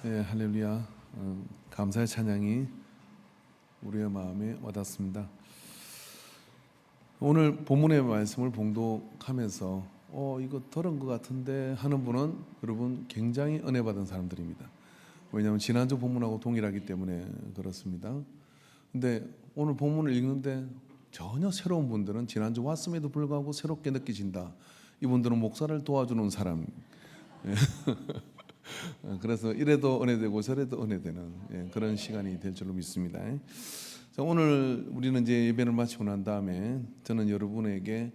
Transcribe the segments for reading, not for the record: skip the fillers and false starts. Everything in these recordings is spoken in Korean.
예, 할렐루야. 감사의 찬양이 우리의 마음에 와닿습니다. 오늘 본문의 말씀을 봉독하면서 이거 들은 것 같은데 하는 분은 여러분 굉장히 은혜 받은 사람들입니다. 왜냐하면 지난주 본문하고 동일하기 때문에 그렇습니다. 근데 오늘 본문을 읽는데 전혀 새로운 분들은 지난주 왔음에도 불구하고 새롭게 느껴진다. 이분들은 목사를 도와주는 사람. 그래서 이래도 은혜되고 저래도 은혜되는 그런 시간이 될 줄로 믿습니다. 자, 오늘 우리는 이제 예배를 마치고 난 다음에 저는 여러분에게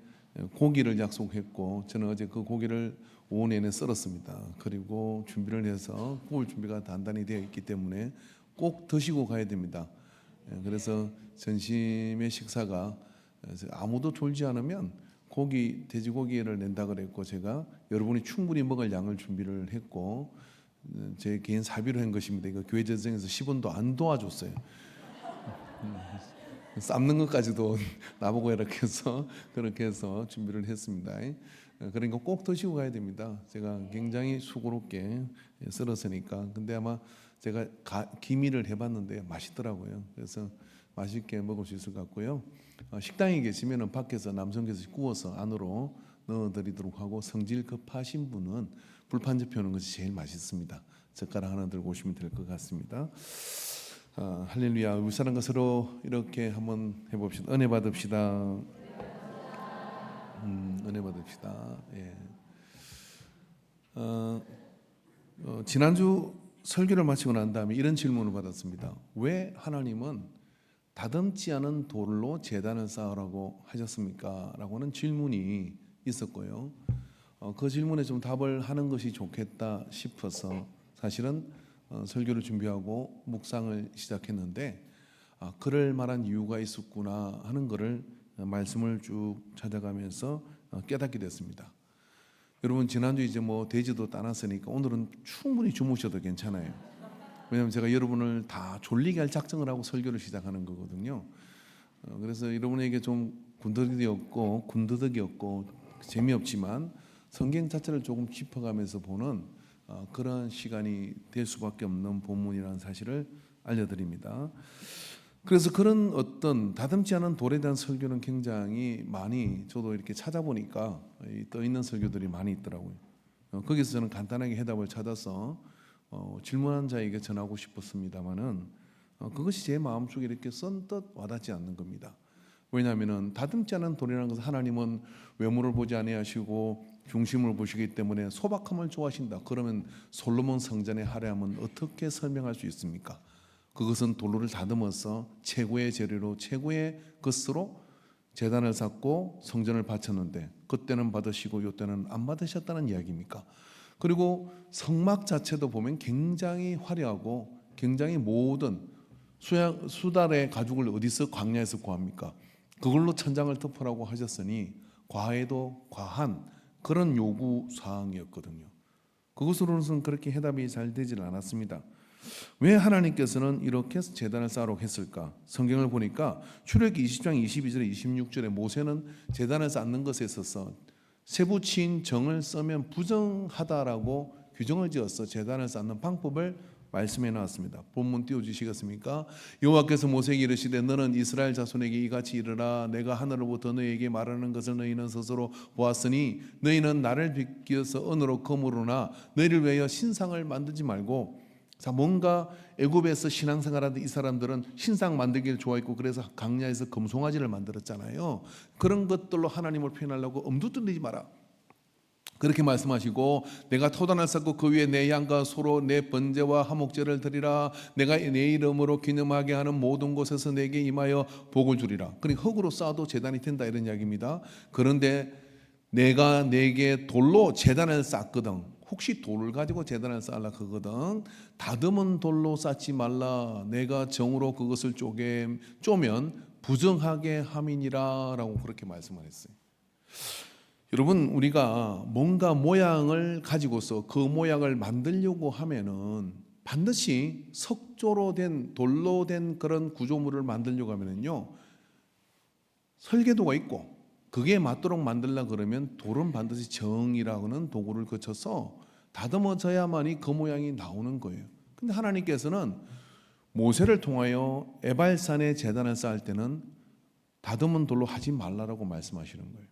고기를 약속했고 저는 어제 그 고기를 오후 내내 썰었습니다. 그리고 준비를 해서 구울 준비가 단단히 되어 있기 때문에 꼭 드시고 가야 됩니다. 그래서 전심의 식사가 아무도 졸지 않으면 돼지고기를 낸다 그랬고 제가 여러분이 충분히 먹을 양을 준비를 했고 제 개인 사비로 한 것입니다. 이거 교회 재정에서 10원도 안 도와줬어요. 삶는 것까지도 나보고 이렇게 해서 그렇게 해서 준비를 했습니다. 그러니까 꼭 드시고 가야 됩니다. 제가 굉장히 수고롭게 썰었으니까. 근데 아마 제가 기미를 해봤는데 맛있더라고요. 그래서 맛있게 먹을 수 있을 것 같고요. 식당에 계시면은 밖에서 남성께서 구워서 안으로 넣어드리도록 하고 성질 급하신 분은 불판 접혀오는 것이 제일 맛있습니다. 젓가락 하나 들고 오시면 될 것 같습니다. 할렐루야. 우리 사람과 서로 이렇게 한번 해봅시다. 은혜 받읍시다. 은혜 받읍시다. 예. 지난주 설교를 마치고 난 다음에 이런 질문을 받았습니다. 왜 하나님은 다듬지 않은 돌로 제단을 쌓으라고 하셨습니까? 라고는 질문이 있었고요. 그 질문에 좀 답을 하는 것이 좋겠다 싶어서 사실은 설교를 준비하고 묵상을 시작했는데 그럴 만한 이유가 있었구나 하는 것을 말씀을 쭉 찾아가면서 깨닫게 됐습니다. 여러분 지난주 이제 뭐 돼지도 따놨으니까 오늘은 충분히 주무셔도 괜찮아요. 왜냐하면 제가 여러분을 다 졸리게 할 작정을 하고 설교를 시작하는 거거든요. 그래서 여러분에게 좀 군더더기 없고 재미없지만 성경 자체를 조금 짚어가면서 보는 그런 시간이 될 수밖에 없는 본문이라는 사실을 알려드립니다. 그래서 그런 어떤 다듬지 않은 돌에 대한 설교는 굉장히 많이 저도 이렇게 찾아보니까 떠 있는 설교들이 많이 있더라고요. 거기서 저는 간단하게 해답을 찾아서 질문한 자에게 전하고 싶었습니다만은 그것이 제 마음속에 이렇게 선뜻 와닿지 않는 겁니다. 왜냐하면은 다듬지 않은 돌이라는 것은 하나님은 외모를 보지 아니하시고 중심을 보시기 때문에 소박함을 좋아하신다. 그러면 솔로몬 성전의 화려함은 어떻게 설명할 수 있습니까? 그것은 돌로를 다듬어서 최고의 재료로 최고의 것으로 제단을 쌓고 성전을 바쳤는데 그때는 받으시고 이때는 안 받으셨다는 이야기입니까? 그리고 성막 자체도 보면 굉장히 화려하고 굉장히 모든 수달의 가죽을 어디서 광야에서 구합니까? 그걸로 천장을 덮으라고 하셨으니 과해도 과한 그런 요구 사항이었거든요. 그것으로는 그렇게 해답이 잘 되질 않았습니다. 왜 하나님께서는 이렇게 제단을 쌓으라고 했을까? 성경을 보니까 출애굽기 20장 22절에 26절에 모세는 제단을 쌓는 것에 있어서 세부치인 정을 쓰면 부정하다라고 규정을 지어서 제단을 쌓는 방법을 말씀해 놨습니다. 본문 띄워주시겠습니까? 여호와께서 모세에게 이르시되 너는 이스라엘 자손에게 이같이 이르라. 내가 하늘로부터 너희에게 말하는 것을 너희는 스스로 보았으니 너희는 나를 비껴서 은으로 금으로나 너희를 위하여 신상을 만들지 말고. 자, 뭔가 애굽에서 신앙생활하던 이 사람들은 신상 만들기를 좋아했고 그래서 광야에서 금송아지를 만들었잖아요. 그런 것들로 하나님을 표현하려고 엄두 들리지 마라. 그렇게 말씀하시고 내가 토단을 쌓고 그 위에 내 양과 소로 내 번제와 화목제를 드리라. 내가 내 이름으로 기념하게 하는 모든 곳에서 내게 임하여 복을 주리라. 그러니까 흙으로 쌓아도 제단이 된다 이런 이야기입니다. 그런데 내가 내게 돌로 제단을 쌓거든. 혹시 돌을 가지고 제단을 쌓으려 하거든. 다듬은 돌로 쌓지 말라. 내가 정으로 그것을 쪼면 부정하게 함이니라 라고 그렇게 말씀을 했어요. 여러분 우리가 뭔가 모양을 가지고서 그 모양을 만들려고 하면은 반드시 석조로 된 돌로 된 그런 구조물을 만들려고 하면은요 설계도가 있고 그게 맞도록 만들려 그러면 돌은 반드시 정이라고 하는 도구를 거쳐서 다듬어져야만이 그 모양이 나오는 거예요. 근데 하나님께서는 모세를 통하여 에발산에 제단을 쌓을 때는 다듬은 돌로 하지 말라라고 말씀하시는 거예요.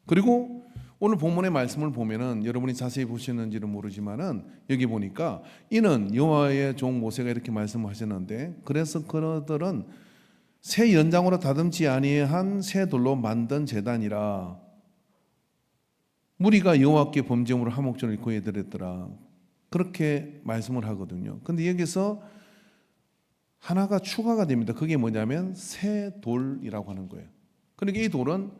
그리고 오늘 본문의 말씀을 보면은 여러분이 자세히 보시는지는 모르지만은 여기 보니까 이는 여호와의 종 모세가 이렇게 말씀하셨는데, 그래서 그들은 새 연장으로 다듬지 아니한 새 돌로 만든 제단이라 무리가 여호와께 범죄물을 화목제를 구해드렸더라, 그렇게 말씀을 하거든요. 근데 여기서 하나가 추가가 됩니다. 그게 뭐냐면 새 돌이라고 하는 거예요. 그러니까 이 돌은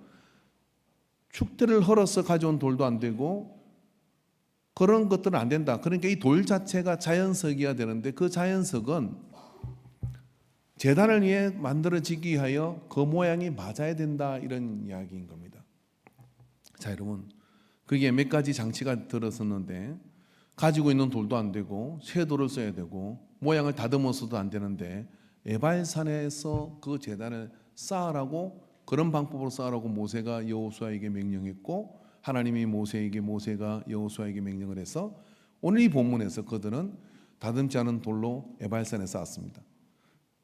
축대를 헐어서 가져온 돌도 안 되고 그런 것들은 안 된다. 그러니까 이 돌 자체가 자연석이어야 되는데 그 자연석은 제단을 위해 만들어지기 위하여 그 모양이 맞아야 된다, 이런 이야기인 겁니다. 자, 여러분, 그게 몇 가지 장치가 들었었는데 가지고 있는 돌도 안 되고 새 돌을 써야 되고 모양을 다듬어서도 안 되는데 에발산에서 그 제단을 쌓으라고, 그런 방법으로 쌓으라고 모세가 여호수아에게 명령했고 하나님이 모세에게, 모세가 여호수아에게 명령을 해서 오늘 이 본문에서 그들은 다듬지 않은 돌로 에발산에 쌓았습니다.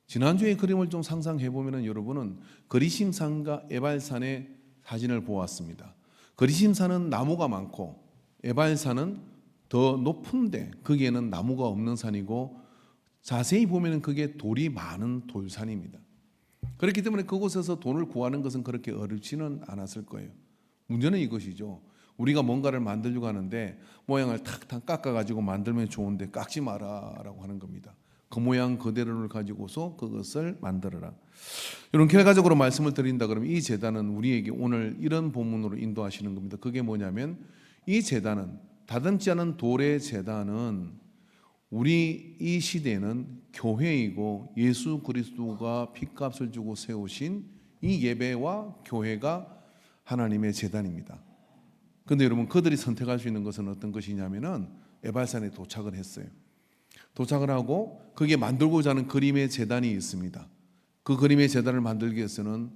지난주에 그림을 좀 상상해 보면은 여러분은 거리심산과 에발산의 사진을 보았습니다. 거리심산은 나무가 많고 에발산은 더 높은데 거기에는 나무가 없는 산이고 자세히 보면은 그게 돌이 많은 돌산입니다. 그렇기 때문에 그곳에서 돌을 구하는 것은 그렇게 어렵지는 않았을 거예요. 문제는 이것이죠. 우리가 뭔가를 만들려고 하는데 모양을 탁탁 깎아가지고 만들면 좋은데 깎지 마라라고 하는 겁니다. 그 모양 그대로를 가지고서 그것을 만들어라. 이런 결과적으로 말씀을 드린다 그러면 이 제단은 우리에게 오늘 이런 본문으로 인도하시는 겁니다. 그게 뭐냐면 이 제단은, 다듬지 않은 돌의 제단은 우리 이 시대에는 교회이고 예수 그리스도가 핏값을 주고 세우신 이 예배와 교회가 하나님의 제단입니다. 그런데 여러분, 그들이 선택할 수 있는 것은 어떤 것이냐면은 에발산에 도착을 했어요. 도착을 하고 거기에 만들고자 하는 그림의 제단이 있습니다. 그 그림의 제단을 만들기 위해서는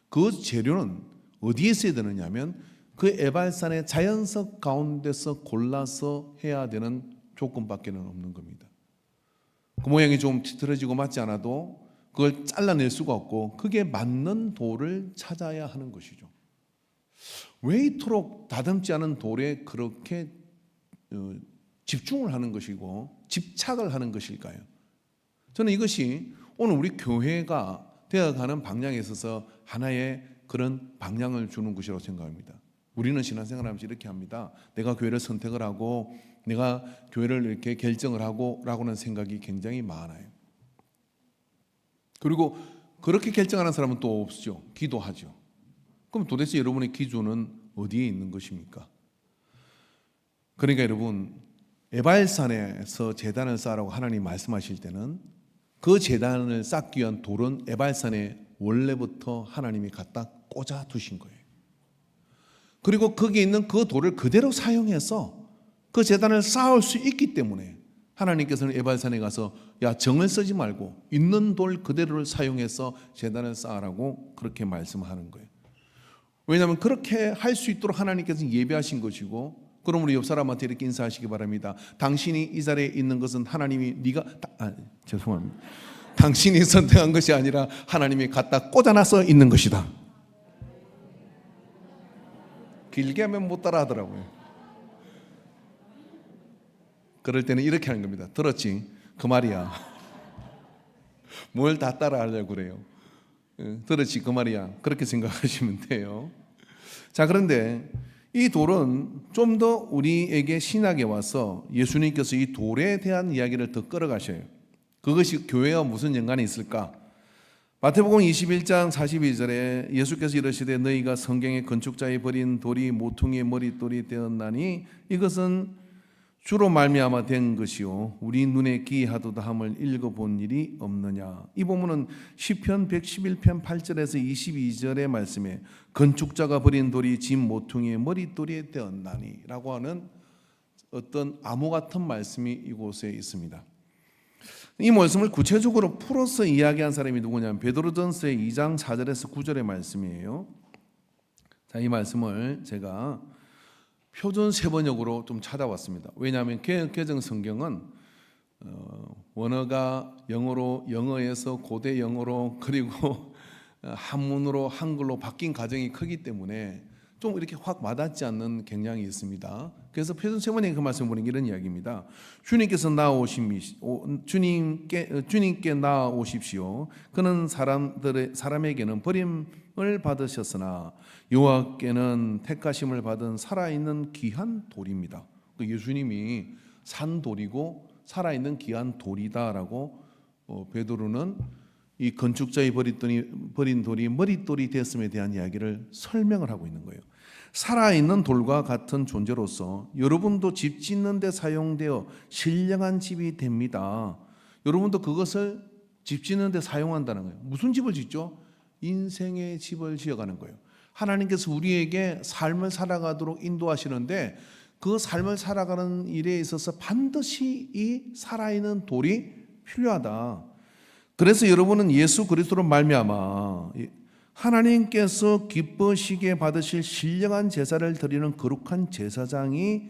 그 재료는 어디에 써야 되느냐면 그 에발산의 자연석 가운데서 골라서 해야 되는 조건밖에는 없는 겁니다. 그 모양이 좀 뒤틀어지고 맞지 않아도 그걸 잘라낼 수가 없고 그게 맞는 돌을 찾아야 하는 것이죠. 왜 이토록 다듬지 않은 돌에 그렇게 집중을 하는 것이고 집착을 하는 것일까요? 저는 이것이 오늘 우리 교회가 되어가는 방향에 있어서 하나의 그런 방향을 주는 것이라고 생각합니다. 우리는 신앙생활하면서 이렇게 합니다. 내가 교회를 선택을 하고 내가 교회를 이렇게 결정을 하고 라고는 생각이 굉장히 많아요. 그리고 그렇게 결정하는 사람은 또 없죠. 기도하죠. 그럼 도대체 여러분의 기준은 어디에 있는 것입니까? 그러니까 여러분, 에발산에서 제단을 쌓으라고 하나님 말씀하실 때는 그 제단을 쌓기 위한 돌은 에발산에 원래부터 하나님이 갖다 꽂아 두신 거예요. 그리고 거기에 있는 그 돌을 그대로 사용해서 그 제단을 쌓을 수 있기 때문에 하나님께서는 에발산에 가서 야, 정을 쓰지 말고 있는 돌 그대로를 사용해서 제단을 쌓으라고 그렇게 말씀하는 거예요. 왜냐하면 그렇게 할 수 있도록 하나님께서 예배하신 것이고, 그럼 우리 옆 사람한테 이렇게 인사하시기 바랍니다. 당신이 이 자리에 있는 것은 하나님이 죄송합니다. 당신이 선택한 것이 아니라 하나님이 갖다 꽂아놔서 있는 것이다. 길게 하면 못 따라 하더라고요. 그럴 때는 이렇게 하는 겁니다. 들었지? 그 말이야. 뭘 다 따라 하려고 그래요. 들었지? 그 말이야. 그렇게 생각하시면 돼요. 자, 그런데 이 돌은 좀 더 우리에게 신학에 와서 예수님께서 이 돌에 대한 이야기를 더 끌어가셔요. 그것이 교회와 무슨 연관이 있을까? 마태복음 21장 42절에 예수께서 이르시되 너희가 성경의 건축자의 버린 돌이 모퉁이의 머릿돌이 되었나니 이것은 주로 말미암아 된 것이요 우리 눈에 기이하도다 함을 읽어본 일이 없느냐. 이 본문은 시편 111편 8절에서 22절의 말씀에 건축자가 버린 돌이 진 모퉁이의 머릿돌이 되었나니 라고 하는 어떤 암호 같은 말씀이 이곳에 있습니다. 이 말씀을 구체적으로 풀어서 이야기한 사람이 누구냐면 베드로전서의 2장 4절에서 9절의 말씀이에요. 자, 이 말씀을 제가 표준 세번역으로 좀 찾아왔습니다. 왜냐하면 개정 성경은 원어가 영어에서 고대 영어로 그리고 한문으로 한글로 바뀐 과정이 크기 때문에 좀 이렇게 확 와닿지 않는 경향이 있습니다. 그래서 표준 세번역에 그 말씀을 보는 이런 이야기입니다. 주님께 나아오십시오. 그는 사람에게는 버림을 받으셨으나 여호와께는 택하심을 받은 살아있는 귀한 돌입니다. 예수님이 산 돌이고 살아있는 귀한 돌이다라고 베드로는 이 건축자의 버린 돌이 머릿돌이 됐음에 대한 이야기를 설명을 하고 있는 거예요. 살아있는 돌과 같은 존재로서 여러분도 집 짓는 데 사용되어 신령한 집이 됩니다. 여러분도 그것을 집 짓는 데 사용한다는 거예요. 무슨 집을 짓죠? 인생의 집을 지어가는 거예요. 하나님께서 우리에게 삶을 살아가도록 인도하시는데 그 삶을 살아가는 일에 있어서 반드시 이 살아있는 돌이 필요하다. 그래서 여러분은 예수 그리스도로 말미암아 하나님께서 기뻐시게 받으실 신령한 제사를 드리는 거룩한 제사장이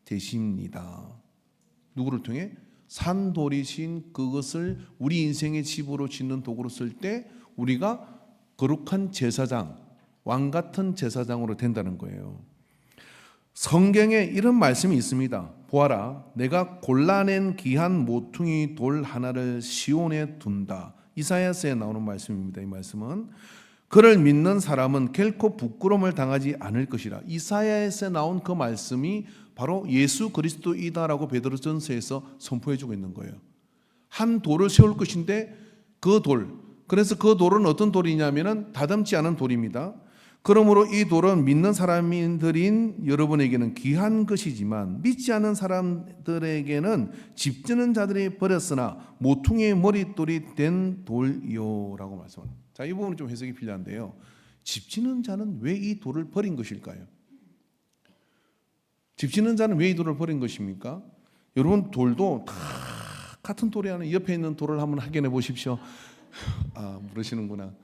되십니다. 누구를 통해? 산돌이신 그것을 우리 인생의 집으로 짓는 도구로 쓸 때 우리가 거룩한 제사장, 왕 같은 제사장으로 된다는 거예요. 성경에 이런 말씀이 있습니다. 보아라, 내가 골라낸 귀한 모퉁이 돌 하나를 시온에 둔다. 이사야서에 나오는 말씀입니다. 이 말씀은 그를 믿는 사람은 결코 부끄러움을 당하지 않을 것이라. 이사야에서 나온 그 말씀이 바로 예수 그리스도이다라고 베드로전서에서 선포해주고 있는 거예요. 한 돌을 세울 것인데 그 돌, 그래서 그 돌은 어떤 돌이냐면은 다듬지 않은 돌입니다. 그러므로 이 돌은 믿는 사람들인 여러분에게는 귀한 것이지만 믿지 않은 사람들에게는 집 짓는 자들이 버렸으나 모퉁이의 머릿돌이 된 돌이요라고 말씀합니다. 자, 이 부분은 좀 해석이 필요한데요. 집 짓는 자는 왜 이 돌을 버린 것일까요? 집 짓는 자는 왜 이 돌을 버린 것입니까? 여러분, 돌도 다 같은 돌이 아니라 옆에 있는 돌을 한번 확인해 보십시오. 모르시는구나.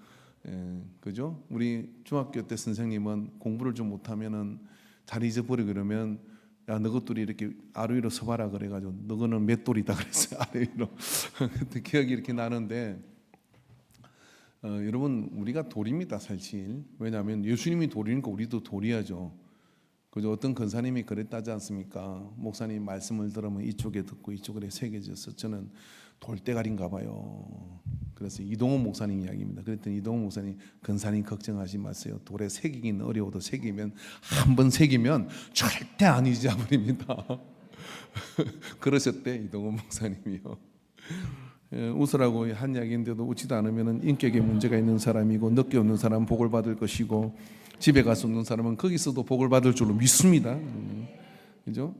그죠? 우리 중학교 때 선생님은 공부를 좀 못하면은 잘 잊어버리고 그러면 야, 너 것들이 이렇게 아래 위로 서봐라 그래가지고 너거는 몇 돌이다 그랬어요. 아래 위로. 그때 기억이 이렇게 나는데 여러분, 우리가 돌입니다, 사실. 왜냐하면 예수님이 돌이니까 우리도 돌이야죠. 그죠? 어떤 권사님이 그랬다지 않습니까? 목사님 말씀을 들으면 이쪽에 듣고 이쪽에 새겨져서 저는 돌대가리인가 봐요. 그래서 이동훈 목사님 이야기입니다. 그랬더니 이동훈 목사님, 권사님 걱정하지 마세요. 돌에 새기긴 어려워도 새기면 한 번 새기면 절대 안 잊어버립니다. 그러셨대, 이동훈 목사님이요. 웃으라고 한 이야기인데도 웃지도 않으면 인격에 문제가 있는 사람이고 늦게 오는 사람은 복을 받을 것이고 집에 가서 오는 사람은 거기서도 복을 받을 줄로 믿습니다. 그죠?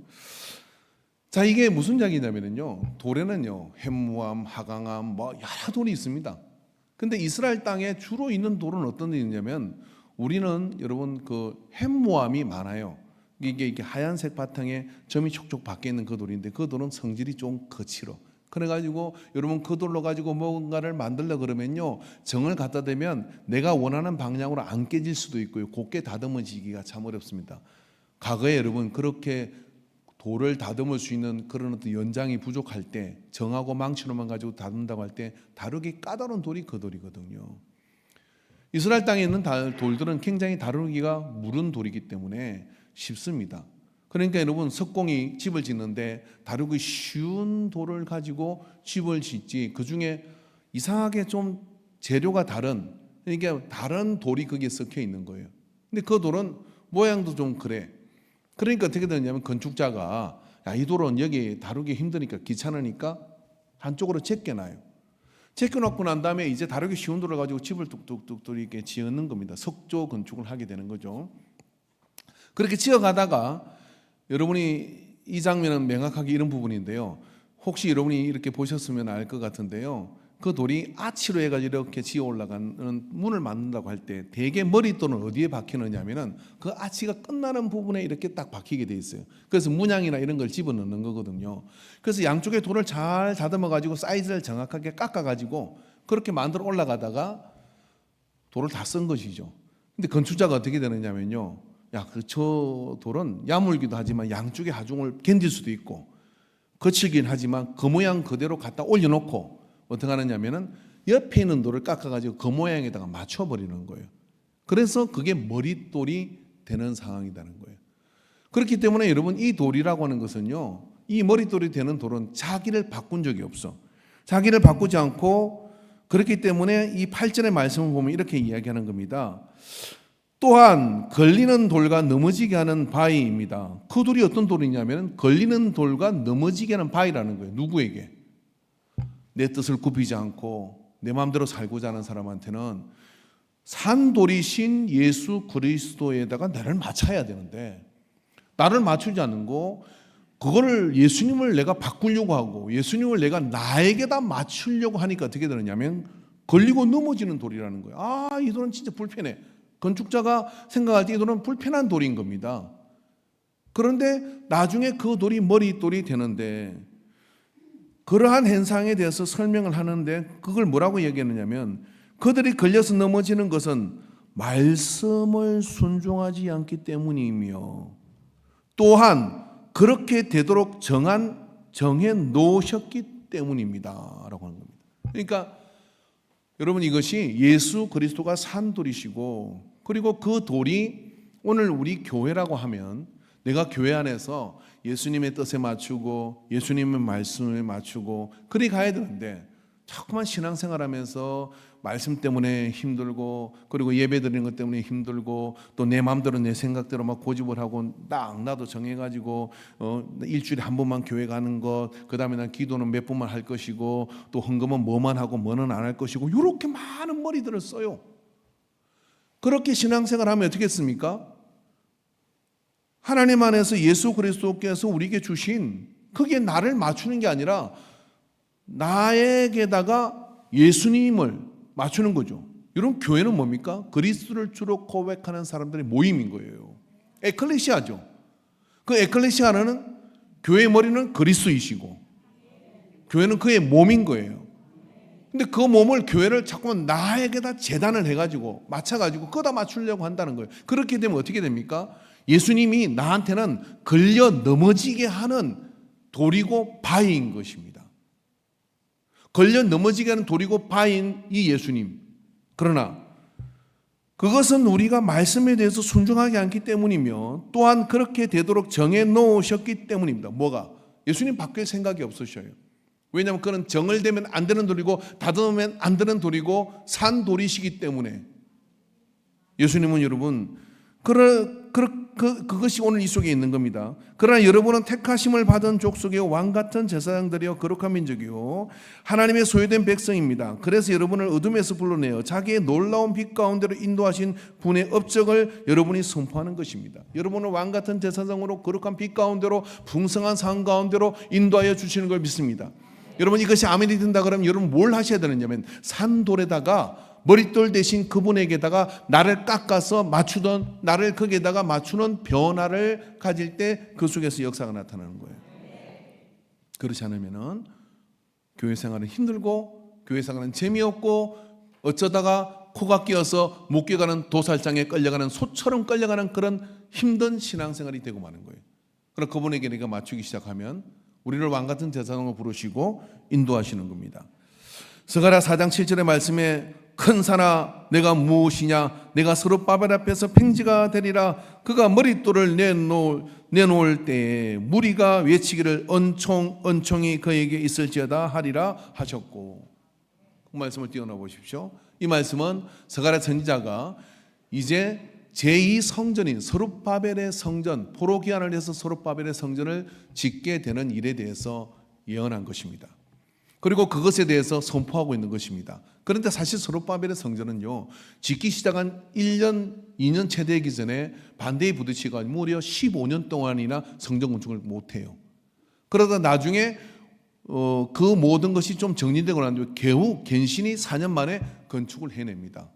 자, 이게 무슨 이야기냐면요, 돌에는요 햄무암, 하강암 여러 돌이 있습니다. 근데 이스라엘 땅에 주로 있는 돌은 어떤 데 있냐면 우리는 여러분 그 햄무암이 많아요. 이게 하얀색 바탕에 점이 촉촉 박혀 있는 그 돌인데 그 돌은 성질이 좀 거칠어. 그래가지고 여러분 그 돌로 가지고 뭔가를 만들려 그러면요 정을 갖다 대면 내가 원하는 방향으로 안 깨질 수도 있고요 곱게 다듬어지기가 참 어렵습니다. 과거에 여러분 그렇게 돌을 다듬을 수 있는 그런 어떤 연장이 부족할 때 정하고 망치로만 가지고 다듬는다고 할 때 다루기 까다로운 돌이 그 돌이거든요. 이스라엘 땅에 있는 돌들은 굉장히 다루기가 무른 돌이기 때문에 쉽습니다. 그러니까 여러분 석공이 집을 짓는데 다루기 쉬운 돌을 가지고 집을 짓지 그 중에 이상하게 좀 재료가 다른 그러니까 다른 돌이 거기에 섞여 있는 거예요. 근데 그 돌은 모양도 좀 그래. 그러니까 어떻게 되냐면 건축자가 이 돌은 여기 다루기 힘드니까 귀찮으니까 한쪽으로 제껴놔요. 제껴놓고 난 다음에 이제 다루기 쉬운 돌을 가지고 집을 뚝뚝뚝 이렇게 지었는 겁니다. 석조 건축을 하게 되는 거죠. 그렇게 지어가다가 여러분이 이 장면은 명확하게 이런 부분인데요. 혹시 여러분이 이렇게 보셨으면 알 것 같은데요. 그 돌이 아치로 해가지고 이렇게 지어 올라가는 문을 만든다고 할 때 대개 머릿돌은 어디에 박히느냐면은 그 아치가 끝나는 부분에 이렇게 딱 박히게 돼 있어요. 그래서 문양이나 이런 걸 집어넣는 거거든요. 그래서 양쪽에 돌을 잘 다듬어 가지고 사이즈를 정확하게 깎아 가지고 그렇게 만들어 올라가다가 돌을 다 쓴 것이죠. 근데 건축자가 어떻게 되느냐면요. 저 돌은 야물기도 하지만 양쪽의 하중을 견딜 수도 있고 거칠긴 하지만 그 모양 그대로 갖다 올려놓고 어떻게 하느냐면은 옆에 있는 돌을 깎아가지고 그 모양에다가 맞춰버리는 거예요. 그래서 그게 머릿돌이 되는 상황이라는 거예요. 그렇기 때문에 여러분 이 돌이라고 하는 것은요, 이 머릿돌이 되는 돌은 자기를 바꾼 적이 없어. 자기를 바꾸지 않고, 그렇기 때문에 이 8절의 말씀을 보면 이렇게 이야기하는 겁니다. 또한 걸리는 돌과 넘어지게 하는 바위입니다. 그 돌이 어떤 돌이냐면 걸리는 돌과 넘어지게 하는 바위라는 거예요. 누구에게? 내 뜻을 굽히지 않고 내 마음대로 살고자 하는 사람한테는 산돌이신 예수 그리스도에다가 나를 맞춰야 되는데, 나를 맞추지 않는 거, 그거를 예수님을 내가 바꾸려고 하고 예수님을 내가 나에게다 맞추려고 하니까 어떻게 되느냐면 걸리고 넘어지는 돌이라는 거예요. 이 돌은 진짜 불편해. 건축자가 생각할 때 이 돌은 불편한 돌인 겁니다. 그런데 나중에 그 돌이 머릿돌이 되는데, 그러한 현상에 대해서 설명을 하는데 그걸 뭐라고 얘기했느냐면, 그들이 걸려서 넘어지는 것은 말씀을 순종하지 않기 때문이며 또한 그렇게 되도록 정해 놓으셨기 때문입니다 라고 하는 겁니다. 그러니까 여러분, 이것이 예수 그리스도가 산돌이시고, 그리고 그 돌이 오늘 우리 교회라고 하면 내가 교회 안에서 예수님의 뜻에 맞추고 예수님의 말씀에 맞추고 그리 가야 되는데, 자꾸만 신앙생활하면서 말씀 때문에 힘들고, 그리고 예배 드리는 것 때문에 힘들고, 또 내 마음대로 내 생각대로 막 고집을 하고 딱 나도 정해가지고 일주일에 한 번만 교회 가는 것, 그 다음에 난 기도는 몇 번만 할 것이고, 또 헌금은 뭐만 하고 뭐는 안 할 것이고, 이렇게 많은 머리들을 써요. 그렇게 신앙생활하면 어떻겠습니까? 하나님 안에서 예수 그리스도께서 우리에게 주신, 그게 나를 맞추는 게 아니라 나에게다가 예수님을 맞추는 거죠. 여러분, 교회는 뭡니까? 그리스도를 주로 고백하는 사람들의 모임인 거예요. 에클레시아죠. 그 에클레시아는 교회의 머리는 그리스도이시고 교회는 그의 몸인 거예요. 근데 그 몸을, 교회를 자꾸만 나에게다 재단을 해가지고 맞춰가지고 그거다 맞추려고 한다는 거예요. 그렇게 되면 어떻게 됩니까? 예수님이 나한테는 걸려 넘어지게 하는 돌이고 바위인 것입니다. 걸려 넘어지게 하는 돌이고 바위인 이 예수님. 그러나 그것은 우리가 말씀에 대해서 순종하지 않기 때문이며 또한 그렇게 되도록 정해 놓으셨기 때문입니다. 뭐가? 예수님 바뀔 생각이 없으셔요. 왜냐하면 그는 정을 대면 안 되는 돌이고 다듬으면 안 되는 돌이고 산 돌이시기 때문에. 예수님은 여러분 그것이 오늘 이 속에 있는 겁니다. 그러나 여러분은 택하심을 받은 족속이요 왕같은 제사장들이요 거룩한 민족이요 하나님의 소유된 백성입니다. 그래서 여러분을 어둠에서 불러내어 자기의 놀라운 빛 가운데로 인도하신 분의 업적을 여러분이 선포하는 것입니다. 여러분을 왕같은 제사장으로 거룩한 빛 가운데로 풍성한 산 가운데로 인도하여 주시는 걸 믿습니다. 여러분, 이것이 아멘이 된다 그러면 여러분 뭘 하셔야 되느냐면 산돌에다가 머릿돌 대신 그분에게다가 나를 깎아서 맞추던, 나를 거기에다가 맞추는 변화를 가질 때 그 속에서 역사가 나타나는 거예요. 그렇지 않으면은 교회 생활은 힘들고 교회 생활은 재미없고 어쩌다가 코가 끼어서 못 깨가는 도살장에 끌려가는 소처럼 끌려가는 그런 힘든 신앙생활이 되고 마는 거예요. 그럼 그분에게 내가 맞추기 시작하면 우리를 왕같은 제사장으로 부르시고 인도하시는 겁니다. 스가랴 4장 7절의 말씀에 큰 산아 내가 무엇이냐, 내가 스룹바벨 앞에서 평지가 되리라. 그가 머릿돌을 내놓을 때에 무리가 외치기를 은총이 그에게 있을지어다 하리라 하셨고. 그 말씀을 띄워놔 보십시오. 이 말씀은 스가랴 선지자가 이제 제2성전인 스룹바벨의 성전, 포로 기한을 해서 스룹바벨의 성전을 짓게 되는 일에 대해서 예언한 것입니다. 그리고 그것에 대해서 선포하고 있는 것입니다. 그런데 사실 스룹바벨의 성전은요, 짓기 시작한 1년, 2년 채 되기 전에 반대에 부딪히가 무려 15년 동안이나 성전 건축을 못해요. 그러다 나중에 그 모든 것이 좀 정리되고 난 뒤에 겨우 갠신이 4년 만에 건축을 해냅니다.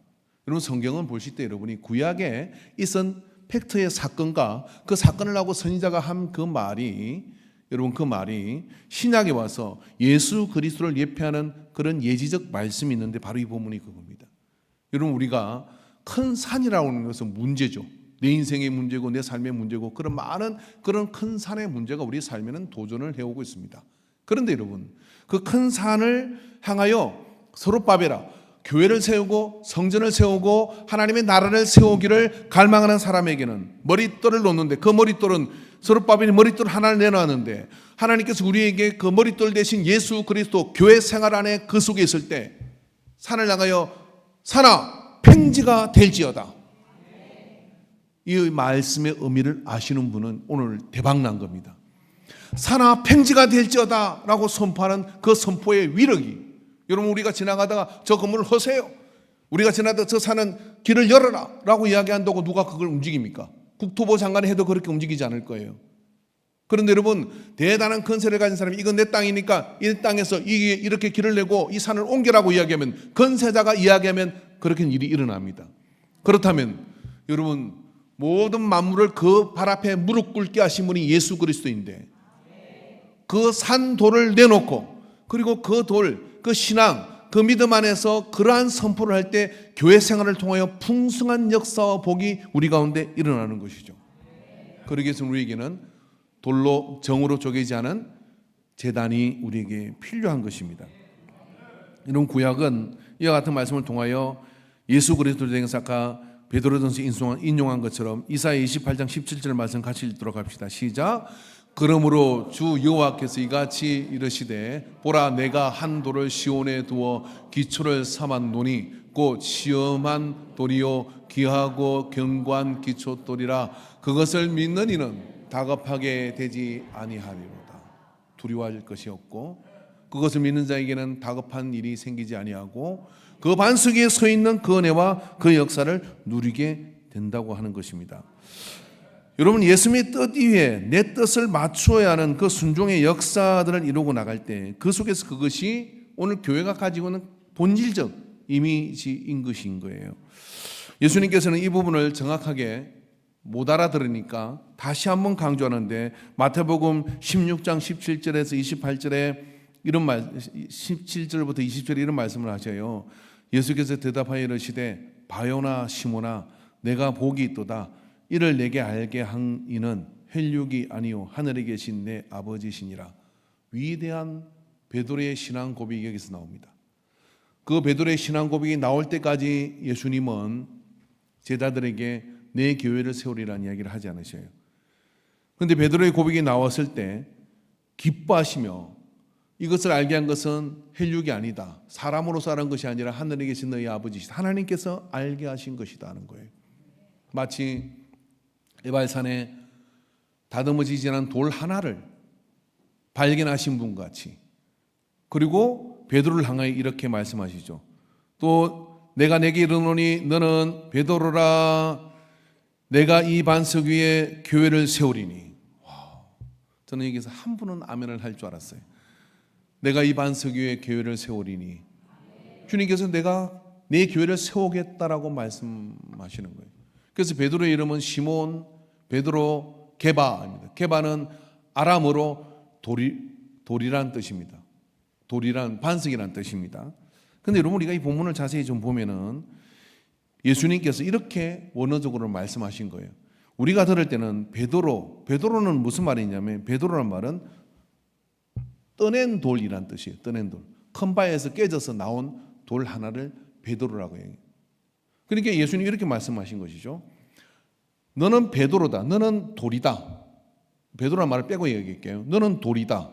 여러분, 성경은 보실 때 여러분이 구약에 있은 팩트의 사건과 그 사건을 하고 선지자가 한 그 말이, 여러분 그 말이 신약에 와서 예수 그리스도를 예표하는 그런 예지적 말씀이 있는데 바로 이 본문이 그겁니다. 여러분, 우리가 큰 산이라고 하는 것은 문제죠. 내 인생의 문제고 내 삶의 문제고 그런 많은 그런 큰 산의 문제가 우리 삶에는 도전을 해오고 있습니다. 그런데 여러분, 그 큰 산을 향하여 서로바베라, 교회를 세우고 성전을 세우고 하나님의 나라를 세우기를 갈망하는 사람에게는 머릿돌을 놓는데, 그 머릿돌은 서로바벨이 머릿돌 하나를 내놨는데 하나님께서 우리에게 그 머릿돌 대신 예수 그리스도 교회 생활 안에 그 속에 있을 때 산을 향하여 산아 평지가 될지어다. 이 말씀의 의미를 아시는 분은 오늘 대박난 겁니다. 산아 평지가 될지어다 라고 선포하는 그 선포의 위력이, 여러분, 우리가 지나가다가 저 건물을 허세요, 우리가 지나다가 저 산은 길을 열어라 라고 이야기한다고 누가 그걸 움직입니까? 국토부 장관이 해도 그렇게 움직이지 않을 거예요. 그런데 여러분, 대단한 건설을 가진 사람이 이건 내 땅이니까 이 땅에서 이렇게 길을 내고 이 산을 옮겨라고 이야기하면, 건세자가 이야기하면 그렇게 일이 일어납니다. 그렇다면 여러분, 모든 만물을 그 발 앞에 무릎 꿇게 하신 분이 예수 그리스도인데, 그 산돌을 내놓고, 그리고 그 돌, 그 신앙, 그 믿음 안에서 그러한 선포를 할 때 교회 생활을 통하여 풍성한 역사와 복이 우리 가운데 일어나는 것이죠. 그러기 위해서 우리에게는 돌로 정으로 쪼개지 않은 제단이 우리에게 필요한 것입니다. 이런 구약은 이와 같은 말씀을 통하여 예수 그리스도를 대행사가 베드로전서 인용한 것처럼 이사야 28장 17절 말씀 같이 읽도록 합시다. 시작. 그러므로 주 여호와께서 이같이 이르시되 보라 내가 한 돌을 시온에 두어 기초를 삼았노니 곧 시험한 돌이요 귀하고 견고한 기초돌이라. 그것을 믿는 이는 다급하게 되지 아니하리로다. 두려워할 것이 없고 그것을 믿는 자에게는 다급한 일이 생기지 아니하고 그 반석 위에 서 있는 그 은혜와 그 역사를 누리게 된다고 하는 것입니다. 여러분, 예수님의 뜻 이외에 내 뜻을 맞추어야 하는 그 순종의 역사들을 이루고 나갈 때 그 속에서 그것이 오늘 교회가 가지고 있는 본질적 이미지인 것인 거예요. 예수님께서는 이 부분을 정확하게 못 알아들으니까 다시 한번 강조하는데, 마태복음 16장 17절에서 28절에 이런 17절부터 20절에 이런 말씀을 하셔요. 예수께서 대답하여 이르시되 바요나 시모나 내가 복이 있도다. 이를 내게 알게 한 이는 혈육이 아니요 하늘에 계신 내 아버지시니라. 위대한 베드로의 신앙 고백이 여기서 나옵니다. 그 베드로의 신앙 고백이 나올 때까지 예수님은 제자들에게 내 교회를 세우리라는 이야기를 하지 않으셔요. 그런데 베드로의 고백이 나왔을 때 기뻐하시며 이것을 알게 한 것은 혈육이 아니다, 사람으로서 알은 것이 아니라 하늘에 계신 너희 아버지시다, 하나님께서 알게 하신 것이다 하는 거예요. 마치 에발산에 다듬어지지 않은 돌 하나를 발견하신 분 같이, 그리고 베드로를 향하여 이렇게 말씀하시죠. 또 내가 내게 이르노니 너는 베드로라. 내가 이 반석 위에 교회를 세우리니. 저는 여기서 한 분은 아멘을 할 줄 알았어요. 내가 이 반석 위에 교회를 세우리니. 주님께서 내가 내 교회를 세우겠다라고 말씀하시는 거예요. 그래서 베드로의 이름은 시몬, 베드로, 게바입니다. 게바는 아람어로 돌이란 뜻입니다. 돌이란 반석이란 뜻입니다. 그런데 여러분, 우리가 이 본문을 자세히 좀 보면은 예수님께서 이렇게 원어적으로 말씀하신 거예요. 우리가 들을 때는 베드로는 무슨 말이냐면, 베드로란 말은 떠낸 돌이란 뜻이에요. 떠낸 돌. 큰 바에서 깨져서 나온 돌 하나를 베드로라고 해요. 그러니까 예수님이 이렇게 말씀하신 것이죠. 너는 베드로다. 너는 돌이다. 베드로란 말을 빼고 얘기할게요. 너는 돌이다.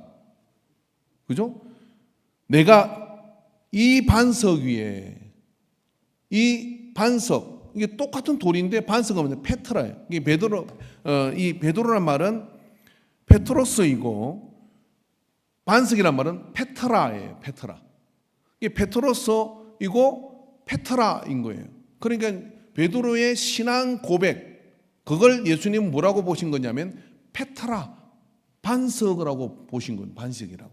그죠? 내가 이 반석 위에, 이 반석, 이게 똑같은 돌인데 반석은 뭐냐? 페트라예요. 이게 이 베드로란 말은 페트로스이고 반석이란 말은 페트라예요. 페트라. 이게 페트로스이고 페트라인 거예요. 그러니까 베드로의 신앙 고백, 그걸 예수님은 뭐라고 보신 거냐면 페트라, 반석이라고 보신 거예요. 반석이라고.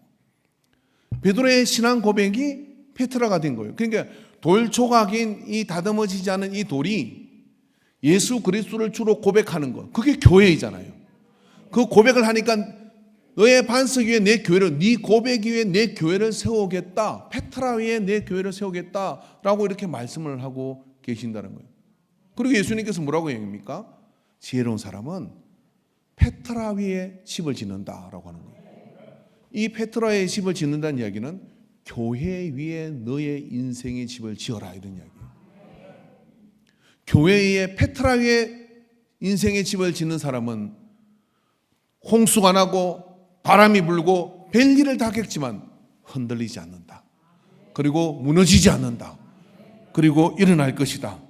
베드로의 신앙 고백이 페트라가 된 거예요. 그러니까 돌 조각인 이 다듬어지지 않은 이 돌이 예수 그리스도를 주로 고백하는 것, 그게 교회이잖아요. 그 고백을 하니까 너의 반석 위에 내 교회를, 네 고백 위에 내 교회를 세우겠다, 페트라 위에 내 교회를 세우겠다라고 이렇게 말씀을 하고 계신다는 거예요. 그리고 예수님께서 뭐라고 얘기합니까? 지혜로운 사람은 페트라 위에 집을 짓는다라고 하는 거예요. 이 페트라 위에 집을 짓는다는 이야기는 교회 위에 너의 인생의 집을 지어라 이런 이야기예요. 교회 위에 페트라 위에 인생의 집을 짓는 사람은 홍수가 나고 바람이 불고 별일을 다 겪지만 흔들리지 않는다. 그리고 무너지지 않는다. 그리고 일어날 것이다.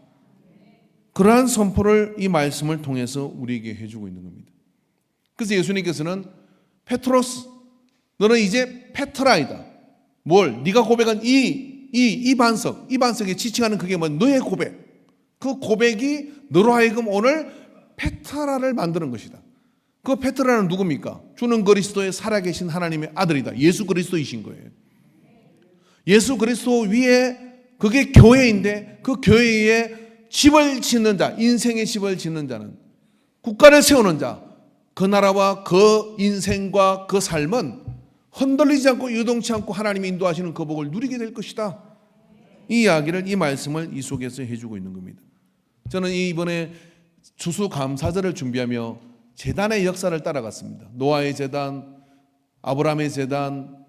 그러한 선포를 이 말씀을 통해서 우리에게 해주고 있는 겁니다. 그래서 예수님께서는 페트로스, 너는 이제 페트라이다. 뭘? 네가 고백한 이 반석에 지칭하는 그게 뭐 너의 고백. 그 고백이 너로 하여금 오늘 페트라를 만드는 것이다. 그 페트라는 누굽니까? 주는 그리스도의 살아계신 하나님의 아들이다. 예수 그리스도이신 거예요. 예수 그리스도 위에 그게 교회인데 그 교회에 집을 짓는 자, 인생의 집을 짓는 자는, 국가를 세우는 자, 그 나라와 그 인생과 그 삶은 흔들리지 않고 유동치 않고 하나님이 인도하시는 그 복을 누리게 될 것이다. 이 이야기를, 이 말씀을 이 속에서 해주고 있는 겁니다. 저는 이번에 추수감사절을 준비하며 제단의 역사를 따라갔습니다. 노아의 제단, 아브라함의 제단,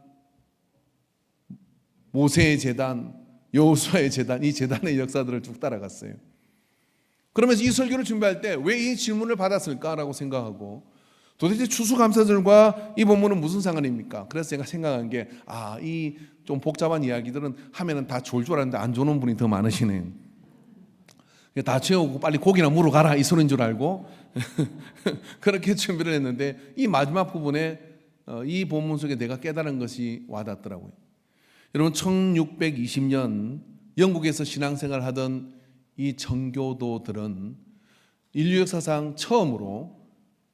모세의 제단, 여호수아의 제단, 이 제단의 역사들을 쭉 따라갔어요. 그러면서 이 설교를 준비할 때 왜 이 질문을 받았을까라고 생각하고, 도대체 추수감사절과 이 본문은 무슨 상관입니까? 그래서 제가 생각한 게, 이 좀 복잡한 이야기들은 하면은 다 좋을 줄 알았는데 안 좋은 분이 더 많으시네요. 다 채우고 빨리 고기나 물어 가라 이 소리인 줄 알고 그렇게 준비를 했는데, 이 마지막 부분에 이 본문 속에 내가 깨달은 것이 와닿더라고요. 여러분, 1620년 영국에서 신앙생활 하던 이 청교도들은 인류 역사상 처음으로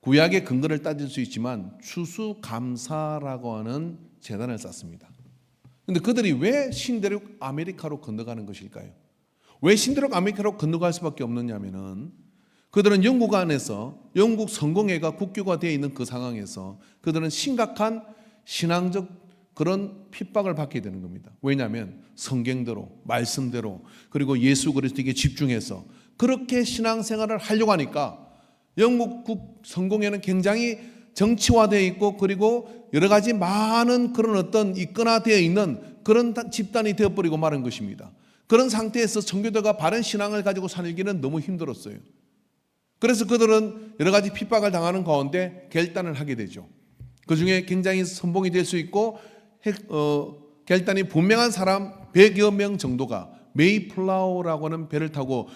구약의 근거를 따질 수 있지만 추수감사라고 하는 제단을 쌓습니다. 그런데 그들이 왜 신대륙 아메리카로 건너가는 것일까요? 왜 신대륙 아메리카로 건너갈 수밖에 없느냐면은, 그들은 영국 안에서 영국 성공회가 국교가 되어 있는 그 상황에서 그들은 심각한 신앙적 그런 핍박을 받게 되는 겁니다. 왜냐하면 성경대로, 말씀대로, 그리고 예수 그리스도에게 집중해서 그렇게 신앙생활을 하려고 하니까 영국 성공회는 굉장히 정치화되어 있고, 그리고 여러 가지 많은 그런 어떤 이권화되어 있는 그런 집단이 되어버리고 마는 것입니다. 그런 상태에서 청교도가 바른 신앙을 가지고 살기는 너무 힘들었어요. 그래서 그들은 여러 가지 핍박을 당하는 가운데 결단을 하게 되죠. 그 중에 굉장히 선봉이 될 수 있고 결단이 분명한 사람 100여 명 정도가 메이플라워라고 하는 배를 타고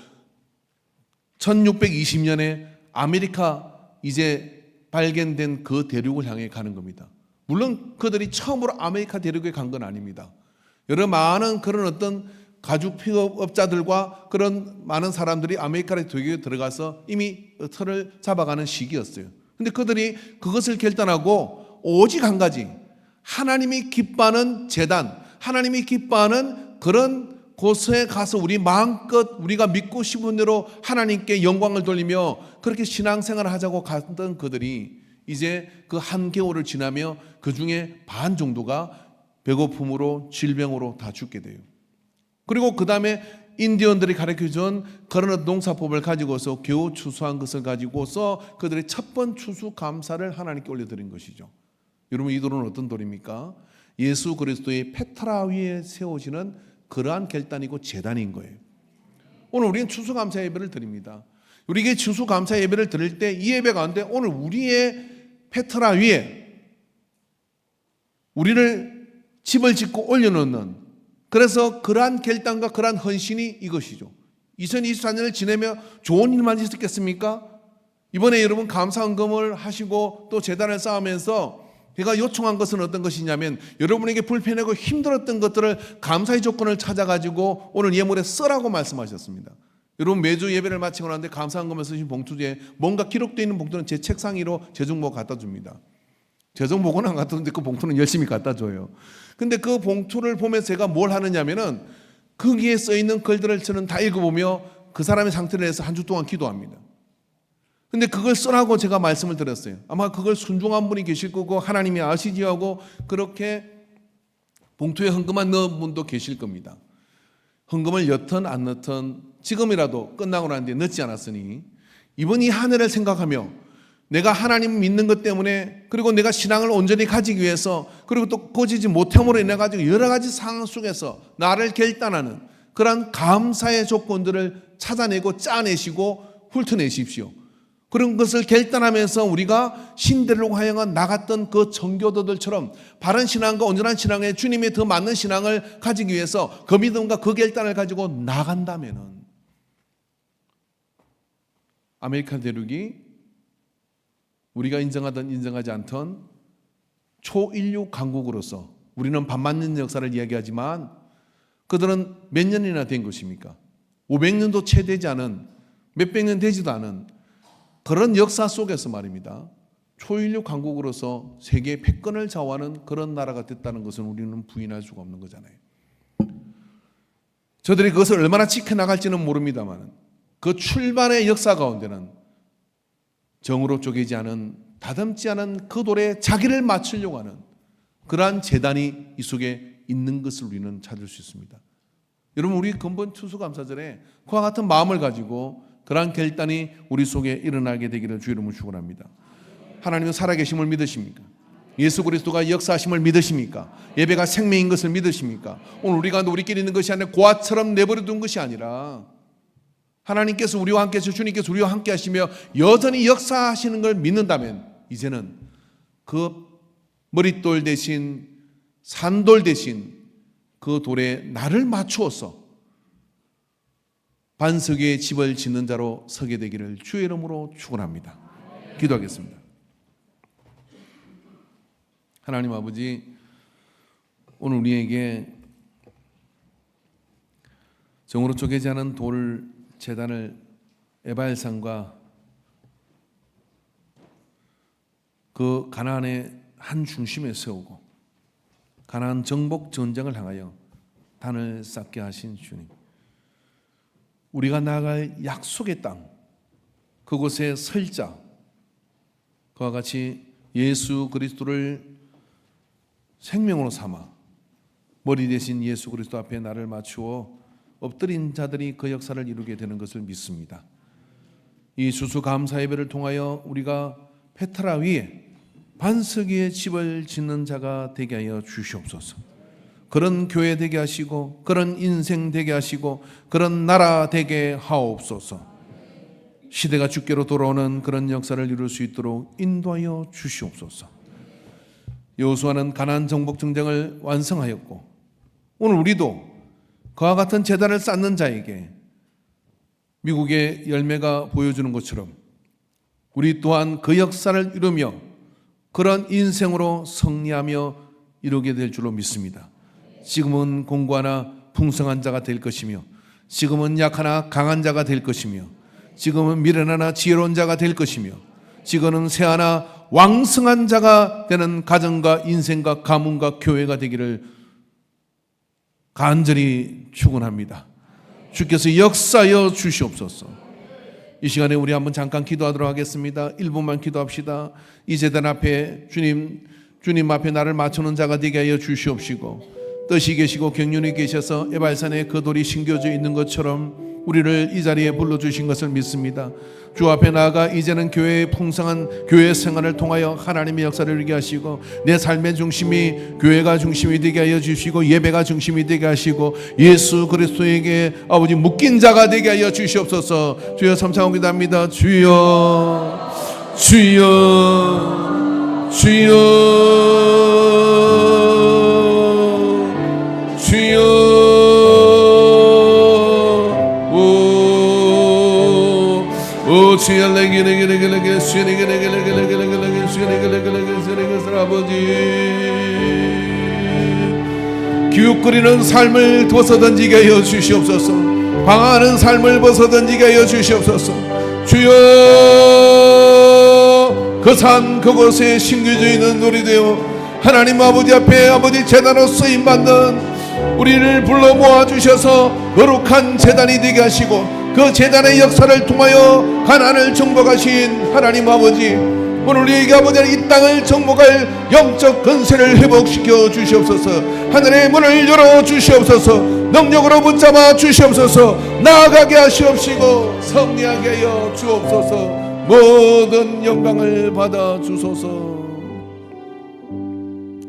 1620년에 아메리카 이제 발견된 그 대륙을 향해 가는 겁니다. 물론 그들이 처음으로 아메리카 대륙에 간 건 아닙니다. 여러 많은 그런 어떤 가죽 픽업업자들과 그런 많은 사람들이 아메리카 대륙에 들어가서 이미 틀을 잡아가는 시기였어요. 근데 그들이 그것을 결단하고 오직 한 가지, 하나님이 기뻐하는 제단, 하나님이 기뻐하는 그런 곳에 가서 우리 마음껏 우리가 믿고 싶은 대로 하나님께 영광을 돌리며 그렇게 신앙생활을 하자고 갔던 그들이 이제 그 한겨울을 지나며 그 중에 반 정도가 배고픔으로 질병으로 다 죽게 돼요. 그리고 그 다음에 인디언들이 가르쳐준 그런 농사법을 가지고서 겨우 추수한 것을 가지고서 그들의 첫 번 추수 감사를 하나님께 올려드린 것이죠. 여러분, 이 돌은 어떤 돌입니까? 예수 그리스도의 페트라 위에 세워지는 그러한 결단이고 제단인 거예요. 오늘 우리는 추수감사 예배를 드립니다. 우리에게 추수감사 예배를 드릴 때 이 예배 가운데 오늘 우리의 페트라 위에 우리를 집을 짓고 올려놓는, 그래서 그러한 결단과 그러한 헌신이 이것이죠. 2024년을 지내며 좋은 일만 있었겠습니까? 이번에 여러분 감사헌금을 하시고 또 제단을 쌓으면서 제가 요청한 것은 어떤 것이냐면, 여러분에게 불편하고 힘들었던 것들을 감사의 조건을 찾아가지고 오늘 예물에 쓰라고 말씀하셨습니다. 여러분, 매주 예배를 마치고 나는데 감사헌금을 쓰신 봉투에 뭔가 기록되어 있는 봉투는 제 책상 위로 재정보가 갖다 줍니다. 재정보고는 안 갖다 주는데 그 봉투는 열심히 갖다 줘요. 근데 그 봉투를 보면서 제가 뭘 하느냐면은 거기에 써 있는 글들을 저는 다 읽어보며 그 사람의 상태를 해서 한 주 동안 기도합니다. 근데 그걸 쓰라고 제가 말씀을 드렸어요. 아마 그걸 순종한 분이 계실 거고 하나님이 아시지 하고 그렇게 봉투에 헌금만 넣은 분도 계실 겁니다. 헌금을 넣든 안 넣든 지금이라도 끝나고 난 뒤에 넣지 않았으니 이번 이 한 해를 생각하며 내가 하나님 믿는 것 때문에, 그리고 내가 신앙을 온전히 가지기 위해서, 그리고 또 꺼지지 못함으로 인해 가지고 여러 가지 상황 속에서 나를 결단하는 그러한 감사의 조건들을 찾아내고 짜내시고 훑어내십시오. 그런 것을 결단하면서 우리가 신대로 하여간 나갔던 그 정교도들처럼 바른 신앙과 온전한 신앙에 주님의 더 맞는 신앙을 가지기 위해서 그 믿음과 그 결단을 가지고 나간다면은 아메리카 대륙이 우리가 인정하든 인정하지 않든 초인류 강국으로서 우리는 밥 맞는 역사를 이야기하지만 그들은 몇 년이나 된 것입니까? 500년도 채 되지 않은, 몇백 년 되지도 않은 그런 역사 속에서 말입니다. 초인류 강국으로서 세계 패권을 좌우하는 그런 나라가 됐다는 것은 우리는 부인할 수가 없는 거잖아요. 저들이 그것을 얼마나 지켜나갈지는 모릅니다만 그 출발의 역사 가운데는 정으로 쪼개지 않은, 다듬지 않은 그 돌에 자기를 맞추려고 하는 그러한 재단이 이 속에 있는 것을 우리는 찾을 수 있습니다. 여러분, 우리 근본 추수감사절에 그와 같은 마음을 가지고 그러한 결단이 우리 속에 일어나게 되기를 주 이름으로 축원합니다. 하나님은 살아계심을 믿으십니까? 예수 그리스도가 역사하심을 믿으십니까? 예배가 생명인 것을 믿으십니까? 오늘 우리가 우리끼리 있는 것이 아니라 고아처럼 내버려 둔 것이 아니라 하나님께서 우리와 함께 하시고 주님께서 우리와 함께 하시며 여전히 역사하시는 걸 믿는다면 이제는 그 머릿돌 대신 산돌 대신 그 돌에 나를 맞추어서 반석 위에 집을 짓는 자로 서게 되기를 주의 이름으로 축원합니다. 기도하겠습니다. 하나님 아버지, 오늘 우리에게 정으로 쪼개지 않은 돌 제단을 에발산과 그 가나안의 한 중심에 세우고 가나안 정복 전쟁을 향하여 단을 쌓게 하신 주님, 우리가 나아갈 약속의 땅 그곳에 설자 그와 같이 예수 그리스도를 생명으로 삼아 머리 대신 예수 그리스도 앞에 나를 맞추어 엎드린 자들이 그 역사를 이루게 되는 것을 믿습니다. 이 추수감사 예배를 통하여 우리가 페트라 위에 반석 위에 집을 짓는 자가 되게 하여 주시옵소서. 그런 교회 되게 하시고 그런 인생 되게 하시고 그런 나라 되게 하옵소서. 시대가 주께로 돌아오는 그런 역사를 이룰 수 있도록 인도하여 주시옵소서. 여호수아는 가나안 정복 전쟁을 완성하였고 오늘 우리도 그와 같은 제단을 쌓는 자에게 미국의 열매가 보여주는 것처럼 우리 또한 그 역사를 이루며 그런 인생으로 승리하며 이루게 될 줄로 믿습니다. 지금은 공고하나 풍성한 자가 될 것이며 지금은 약하나 강한 자가 될 것이며 지금은 미련하나 지혜로운 자가 될 것이며 지금은 새하나 왕성한 자가 되는 가정과 인생과 가문과 교회가 되기를 간절히 축원합니다. 주께서 역사하여 주시옵소서. 이 시간에 우리 한번 잠깐 기도하도록 하겠습니다. 1분만 기도합시다. 이 제단 앞에 주님 앞에 나를 맞추는 자가 되게 하여 주시옵시고 뜻이 계시고 경륜이 계셔서 에발산에 그 돌이 심겨져 있는 것처럼 우리를 이 자리에 불러주신 것을 믿습니다. 주 앞에 나아가 이제는 교회의 풍성한 교회 생활을 통하여 하나님의 역사를 이루게 하시고 내 삶의 중심이 교회가 중심이 되게 하여 주시고 예배가 중심이 되게 하시고 예수 그리스도에게 아버지 묶인 자가 되게 하여 주시옵소서. 주여 삼창하고 기도합니다. 주여 주여 주여 주여 오 주여 레게레게레게레게 수레게레게레게레게레게 수레게레게레게레게 아버지 기웃거리는 삶을 벗어던지게 하여 주시옵소서. 방황하는 삶을 벗어던지게 하여 주시옵소서. 주여 그 산 그곳에 심겨져 있는 돌이 되어 하나님 아버지 앞에 아버지 제단으로 쓰임받는 우리를 불러 모아주셔서 거룩한 제단이 되게 하시고 그 제단의 역사를 통하여 가나안을 정복하신 하나님 아버지 오늘 우리에게 아버지 이 땅을 정복할 영적 근세를 회복시켜 주시옵소서. 하늘의 문을 열어 주시옵소서. 능력으로 붙잡아 주시옵소서. 나아가게 하시옵시고 승리하게 하여 주옵소서. 모든 영광을 받아 주소서.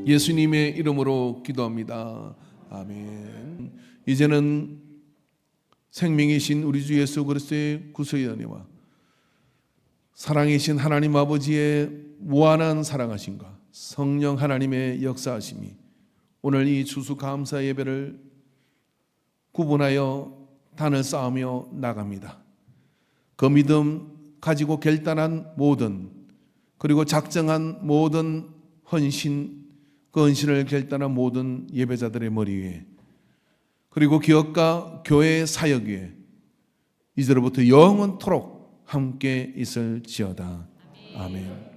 예수님의 이름으로 기도합니다. 아멘. 이제는 생명이신 우리 주 예수 그리스도의 구속의 은혜와 사랑이신 하나님 아버지의 무한한 사랑하심과 성령 하나님의 역사하심이 오늘 이 추수감사 예배를 구분하여 단을 쌓으며 나갑니다. 그 믿음 가지고 결단한 모든, 그리고 작정한 모든 헌신, 그 헌신을 결단한 모든 예배자들의 머리 위에, 그리고 기업과 교회의 사역 위에 이제로부터 영원토록 함께 있을지어다. 아멘.